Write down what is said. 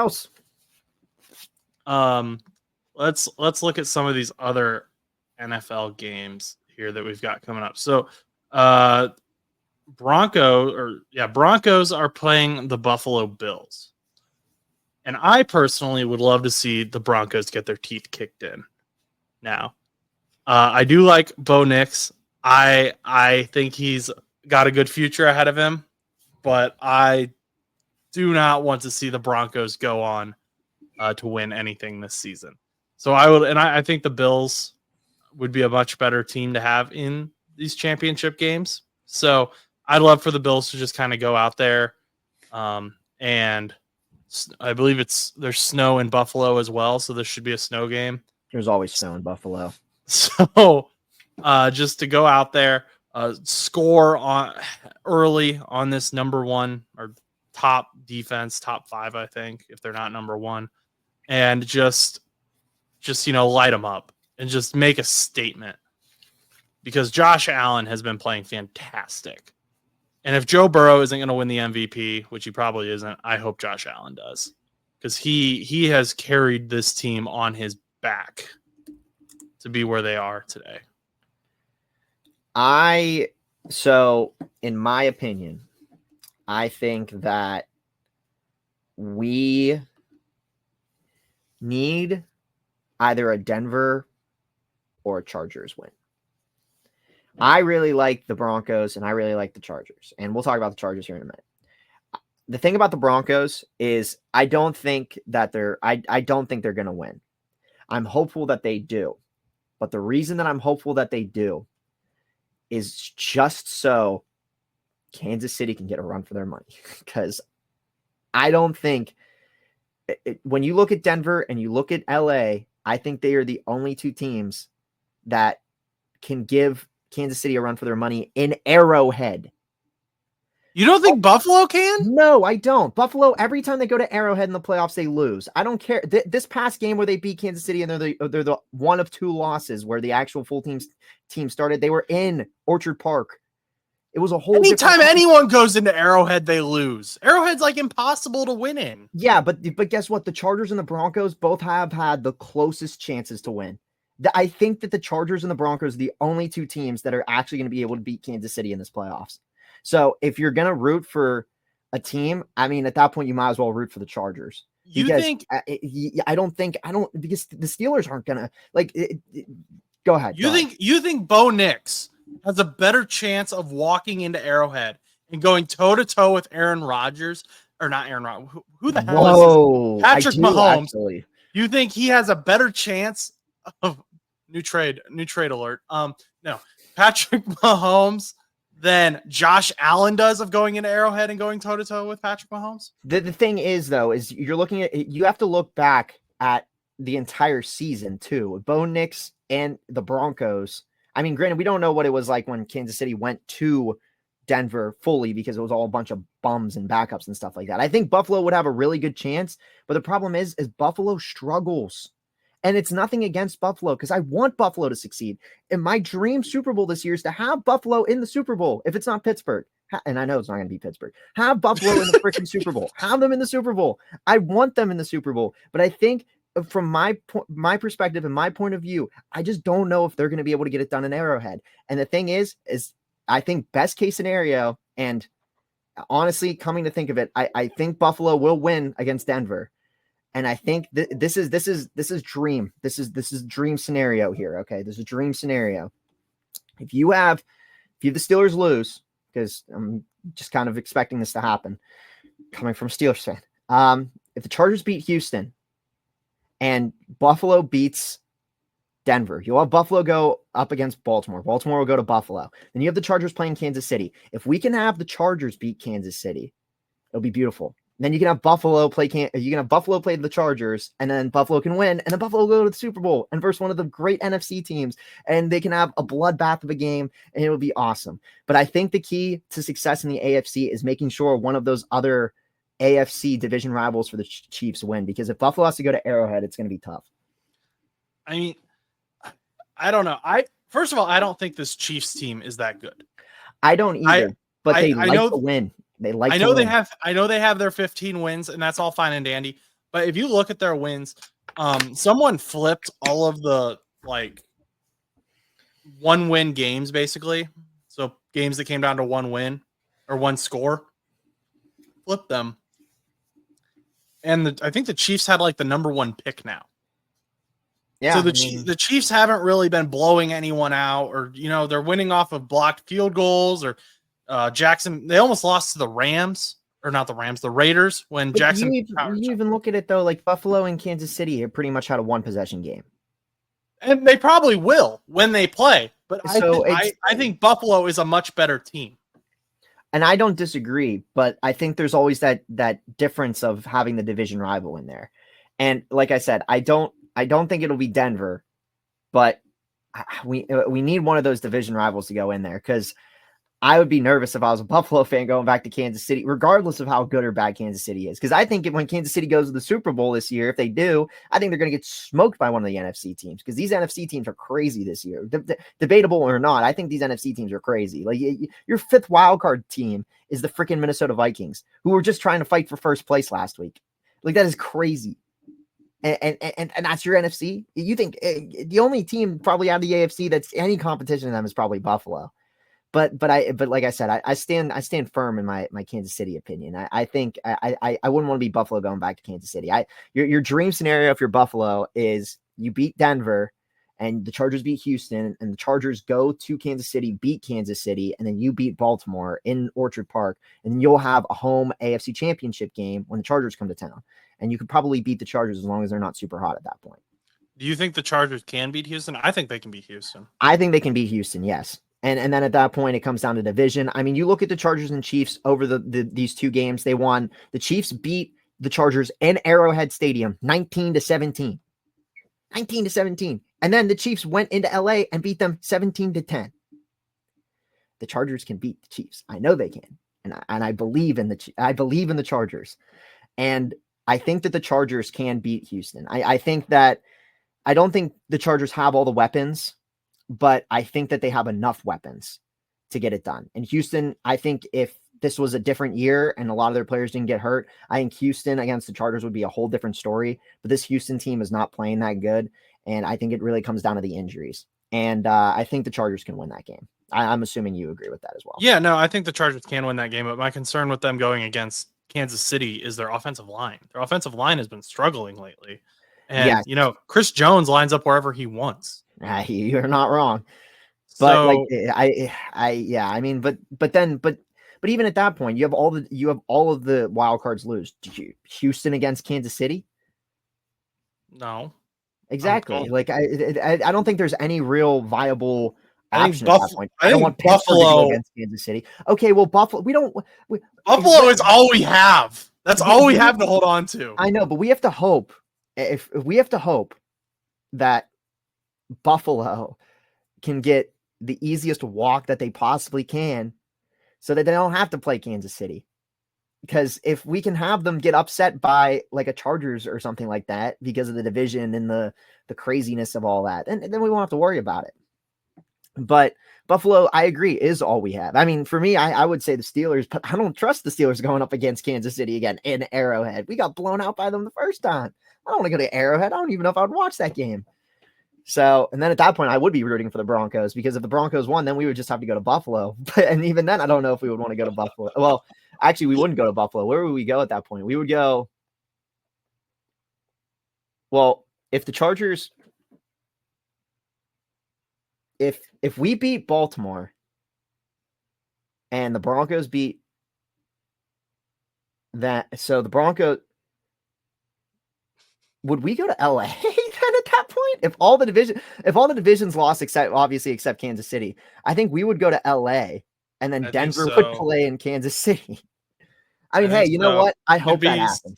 else. Let's look at some of these other NFL games here that we've got coming up. So, Broncos are playing the Buffalo Bills. And I personally would love to see the Broncos get their teeth kicked in now. I do like Bo Nix. I think he's got a good future ahead of him, but I do not want to see the Broncos go on to win anything this season. So I think the Bills would be a much better team to have in these championship games. So I'd love for the Bills to just kind of go out there. And I believe there's snow in Buffalo as well. So this should be a snow game. There's always snow in Buffalo. So just to go out there, score on early on this number one or top defense, top 5, I think, if they're not number 1, and just light them up and just make a statement, because Josh Allen has been playing fantastic. And if Joe Burrow isn't going to win the MVP, which he probably isn't, I hope Josh Allen does, because he has carried this team on his back to be where they are today. So in my opinion, I think that we need either a Denver or a Chargers win. I really like the Broncos and I really like the Chargers. And we'll talk about the Chargers here in a minute. The thing about the Broncos is I don't think they're going to win. I'm hopeful that they do. But the reason that I'm hopeful that they do is just so Kansas City can get a run for their money. Because I don't think when you look at Denver and you look at LA, I think they are the only two teams that can give Kansas City a run for their money in Arrowhead. You don't think Buffalo can? No, I don't. Buffalo, every time they go to Arrowhead in the playoffs, they lose. I don't care. This past game where they beat Kansas City and they're the one of 2 losses where the actual full team started, they were in Orchard Park. It was a whole. Anytime anyone goes into Arrowhead, they lose. Arrowhead's like impossible to win in. Yeah, but guess what? The Chargers and the Broncos both have had the closest chances to win. I think that the Chargers and the Broncos are the only 2 teams that are actually going to be able to beat Kansas City in this playoffs. So if you're going to root for a team, I mean, at that point, you might as well root for the Chargers. I don't because the Steelers aren't going to go ahead. You think Bo Nix has a better chance of walking into Arrowhead and going toe to toe with Aaron Rodgers, or not Aaron Rodgers? Who the hell is this? Patrick Mahomes. Actually. You think he has a better chance of new trade alert? No, Patrick Mahomes than Josh Allen does of going into Arrowhead and going toe to toe with Patrick Mahomes? The thing is, though, is you have to look back at the entire season too. Bo Nix and the Broncos. I mean, granted, we don't know what it was like when Kansas City went to Denver fully because it was all a bunch of bums and backups and stuff like that. I think Buffalo would have a really good chance, but the problem is Buffalo struggles. And it's nothing against Buffalo because I want Buffalo to succeed. And my dream Super Bowl this year is to have Buffalo in the Super Bowl. If it's not Pittsburgh, and I know it's not going to be Pittsburgh, have Buffalo in the freaking Super Bowl. Have them in the Super Bowl. I want them in the Super Bowl. But I think from my perspective and my point of view, I just don't know if they're going to be able to get it done in Arrowhead. And the thing is I think best case scenario, and honestly, coming to think of it, I think Buffalo will win against Denver. And I think this is dream. This is dream scenario here. Okay. This is a dream scenario. If you have the Steelers lose, because I'm just kind of expecting this to happen coming from a Steelers fan. If the Chargers beat Houston and Buffalo beats Denver, you'll have Buffalo go up against Baltimore. Baltimore will go to Buffalo. Then you have the Chargers playing Kansas City. If we can have the Chargers beat Kansas City, it'll be beautiful. Then you can have Buffalo play the Chargers, and then Buffalo can win, and then Buffalo will go to the Super Bowl and versus one of the great NFC teams, and they can have a bloodbath of a game, and it will be awesome. But I think the key to success in the AFC is making sure one of those other AFC division rivals for the Chiefs win, because if Buffalo has to go to Arrowhead, it's going to be tough. I mean, I don't know. First of all, I don't think this Chiefs team is that good. I don't either, but they like to win. I know they have their 15 wins, and that's all fine and dandy. But if you look at their wins, someone flipped all of the like 1-win games, basically. So games that came down to 1 win or 1 score, flipped them. And I think the Chiefs had like the number 1 pick now. Yeah. So the Chiefs haven't really been blowing anyone out, or they're winning off of blocked field goals, or Jackson. They almost lost to the Rams, or not the Rams, the Raiders when Jackson. You even look at it though, like Buffalo and Kansas City have pretty much had a 1-possession game, and they probably will when they play. But I think Buffalo is a much better team. And I don't disagree, but I think there's always that difference of having the division rival in there. And like I said, I don't think it'll be Denver, but we need one of those division rivals to go in there, because I would be nervous if I was a Buffalo fan going back to Kansas City, regardless of how good or bad Kansas City is. Because I think when Kansas City goes to the Super Bowl this year, if they do, I think they're going to get smoked by one of the NFC teams, because these NFC teams are crazy this year. Debatable or not, I think these NFC teams are crazy. Like your 5th wildcard team is the freaking Minnesota Vikings, who were just trying to fight for first place last week. Like, that is crazy. And that's your NFC. You think the only team probably out of the AFC that's any competition in them is probably Buffalo. But like I said, I stand firm in my Kansas City opinion. I think I wouldn't want to be Buffalo going back to Kansas City. Your dream scenario if you're Buffalo is you beat Denver and the Chargers beat Houston, and the Chargers go to Kansas City, beat Kansas City, and then you beat Baltimore in Orchard Park, and then you'll have a home AFC championship game when the Chargers come to town. And you could probably beat the Chargers as long as they're not super hot at that point. Do you think the Chargers can beat Houston? I think they can beat Houston. I think they can beat Houston, yes. And then at that point, it comes down to division. I mean, you look at the Chargers and Chiefs over these 2 games. They won. The Chiefs beat the Chargers in Arrowhead Stadium 19-17. 19-17. And then the Chiefs went into LA and beat them 17-10. The Chargers can beat the Chiefs. I know they can. And I believe in the Chargers. And I think that the Chargers can beat Houston. I think that I don't think the Chargers have all the weapons, but I think that they have enough weapons to get it done. And Houston, I think if this was a different year and a lot of their players didn't get hurt, I think Houston against the Chargers would be a whole different story. But this Houston team is not playing that good, and I think it really comes down to the injuries. And I think the Chargers can win that game. I'm assuming you agree with that as well. Yeah, no, I think the Chargers can win that game, but my concern with them going against Kansas City is their offensive line. Their offensive line has been struggling lately. And, Chris Jones lines up wherever he wants. You're not wrong. But but even at that point, you have all of the wild cards lose. Houston against Kansas City? No. Exactly. Like I don't think there's any real viable option at that point. I don't want Buffalo against Kansas City. Okay, well, Buffalo. Buffalo is all we have. That's all we have to hold on to. I know, but we have to hope. If we have to hope that Buffalo can get the easiest walk that they possibly can, so that they don't have to play Kansas City. Because if we can have them get upset by like a Chargers or something like that because of the division and the craziness of all that, and then we won't have to worry about it. But Buffalo, I agree, is all we have. I mean, for me, I would say the Steelers, but I don't trust the Steelers going up against Kansas City again in Arrowhead. We got blown out by them the first time. I don't want to go to Arrowhead. I don't even know if I would watch that game. So, and then at that point, I would be rooting for the Broncos, because if the Broncos won, then we would just have to go to Buffalo. And even then, I don't know if we would want to go to Buffalo. Well, actually, we wouldn't go to Buffalo. Where would we go at that point? We would go. Well, if the Chargers, if we beat Baltimore and the Broncos beat that, so the Broncos, would we go to LA then at that point? If all the divisions lost except Kansas City, I think we would go to LA, and then Denver would play in Kansas City. I mean, hey, you know what? I hope that happens.